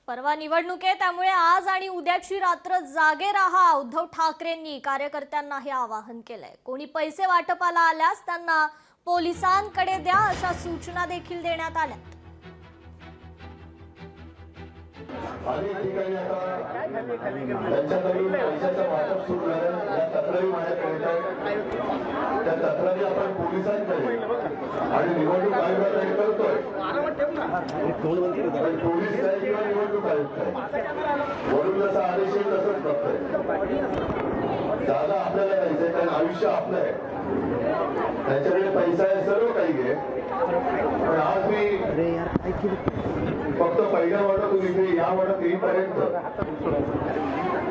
परवा निवडणूक आहे, त्यामुळे आज आणि उद्याची रात्र जागे राहा, उद्धव ठाकरेंनी कार्यकर्त्यांना हे आवाहन केलंय। कोणी पैसे वाटपाला आल्यास त्यांना पोलिसांकडे द्या, अशा सूचना देखील देण्यात आल्या। आणि ठिकाणी आता त्यांच्याकडून पैशाचं वाटप सुरू झालं, या तक्रारी माझ्याकडे आहेत। त्या तक्रारी आपण पोलिसांकडे आणि निवडणूक आयोगाकडे करतोय। पोलीस काय किंवा निवडणूक आयोग काय, म्हणून जसा आदेश आहे तसंच बघतोय। दादा आपल्याला द्यायचंय, कारण आयुष्य आपलं आहे, त्याच्याकडे पैसा आहे, सर्व काही घे। पण आज मी फक्त पहिल्या वाटातून इथे या वाटात येईपर्यंत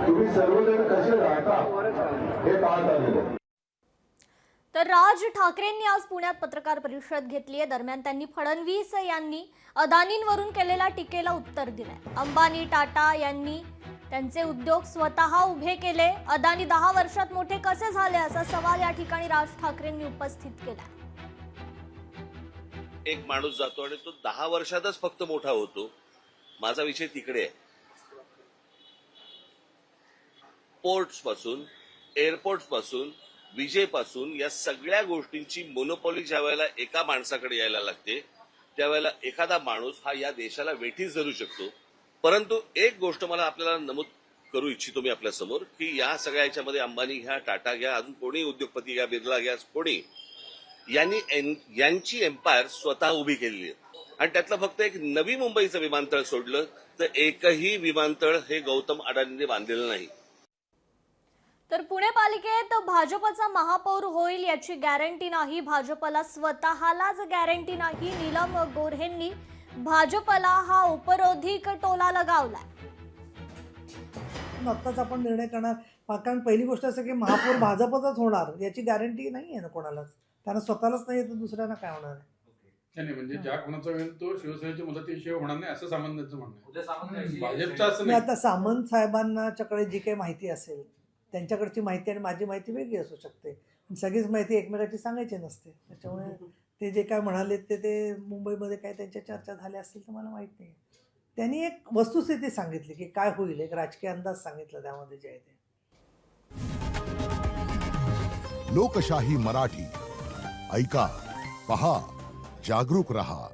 तुम्ही सर्वजण कसे राहता हे पाहत आलेले। तर राज ठाकरेंनी आज पुण्यात पत्रकार परिषद घेतली आहे। दरम्यान त्यांनी फडणवीस यांनी अदानींवरून केलेल्या टीकेला उत्तर दिलंय। अंबानी टाटा यांनी त्यांचे उद्योग स्वतः उभे केले, अदानी 10 वर्षात मोठे कसे झाले, असा सवाल या ठिकाणी राज ठाकरेंनी उपस्थित केला। एक माणूस जातो आणि तो 10 वर्षातच फक्त मोठा होतो। माझा विषय तिकडे आहे। पोर्ट्स पासून, एअरपोर्ट्स पासून, विजेपासून या सगळ्या गोष्टींची मोनोपॉली ज्या वेळेला एका माणसाकडे यायला लागते, त्यावेळेला एखादा माणूस हा या देशाला वेठीस धरू शकतो। परंतु एक गोष्ट मला आपल्याला नमूद करू इच्छितो मी आपल्या समोर, की या सगळ्या याच्यामध्ये अंबानी घ्या, टाटा घ्या, अजून कोणी उद्योगपती घ्या, बिर्ला घ्या, कोणी यांची एम्पायर स्वतः उभी केलेली आहे। आणि त्यातलं फक्त एक नवी मुंबईचं विमानतळ सोडलं तर एकही विमानतळ हे गौतम अडानीने बांधलेलं नाही। तर पुणे पालिकेत भाजपचा महापौर होईल याची गॅरंटी नाही, भाजपला स्वतःलाच गॅरंटी नाही। नीलम गोऱ्हेंनी भाजपला हा उपरोधिक टोला लगावलाय। आत्ताच आपण निर्णय करणार, कारण पहिली गोष्ट असं की महापौर भाजपचाच होणार याची गॅरंटी नाही आहे ना कोणालाच, त्यांना स्वतःलाच नाही तर दुसऱ्यांना काय होणार आहे। नाही म्हणजे ज्या कोणाचा होईल तो शिवसेनेच्या मदतीशिवाय होणार नाही असं सामंतांचं म्हणणं आहे। भाजपचं असं नाही। आता सामंत साहेबांच्याकडे जी काही माहिती असेल, त्यांच्याकडची माहिती आणि माझी माहिती वेगळी असू शकते, सगळीच माहिती एकमेकाची सांगायची नसते। त्याच्यामुळे ते जे काय म्हणाले ते मुंबईमध्ये काय त्यांच्या चर्चा झाल्या असतील तर मला माहित नाही। त्यांनी एक वस्तुस्थिती सांगितली की काय होईल, एक राजकीय अंदाज सांगितला त्यामध्ये जे आहे ते। लोकशाही मराठी ऐका, पहा, जागरूक रहा।